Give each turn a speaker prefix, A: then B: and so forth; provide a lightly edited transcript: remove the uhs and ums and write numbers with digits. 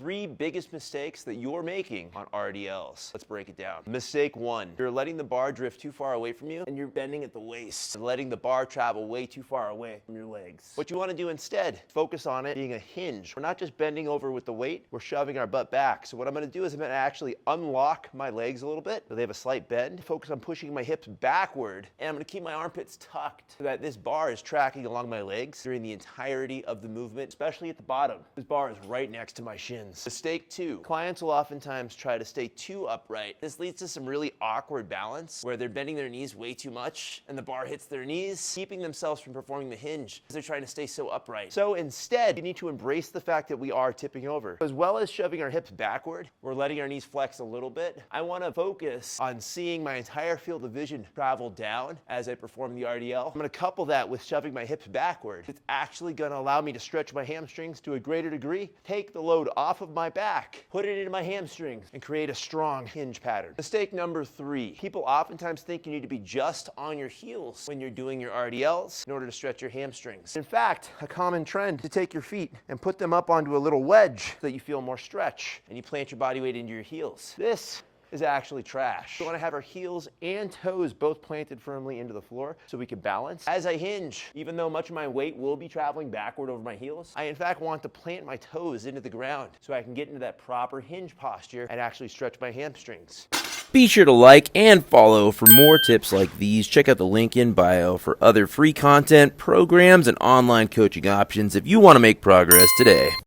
A: 3 biggest mistakes that you're making on RDLs. Let's break it down. Mistake 1, you're letting the bar drift too far away from you and you're bending at the waist, letting the bar travel way too far away from your legs. What you want to do instead, focus on it being a hinge. We're not just bending over with the weight, we're shoving our butt back. So what I'm going to do is I'm going to actually unlock my legs a little bit so they have a slight bend, focus on pushing my hips backward, and I'm going to keep my armpits tucked so that this bar is tracking along my legs during the entirety of the movement, especially at the bottom. This bar is right next to my shins. Mistake 2, clients will oftentimes try to stay too upright. This leads to some really awkward balance where they're bending their knees way too much and the bar hits their knees, keeping themselves from performing the hinge because they're trying to stay so upright. So instead, you need to embrace the fact that we are tipping over. As well as shoving our hips backward, we're letting our knees flex a little bit. I want to focus on seeing my entire field of vision travel down as I perform the RDL. I'm going to couple that with shoving my hips backward. It's actually going to allow me to stretch my hamstrings to a greater degree, take the load off of my back, put it into my hamstrings, and create a strong hinge pattern. Mistake number 3, people oftentimes think you need to be just on your heels when you're doing your RDLs in order to stretch your hamstrings. In fact, a common trend to take your feet and put them up onto a little wedge so that you feel more stretch and you plant your body weight into your heels. This is actually trash. We want to have our heels and toes both planted firmly into the floor so we can balance. As I hinge, even though much of my weight will be traveling backward over my heels, I in fact want to plant my toes into the ground so I can get into that proper hinge posture and actually stretch my hamstrings.
B: Be sure to like and follow for more tips like these. Check out the link in bio for other free content, programs, and online coaching options if you want to make progress today.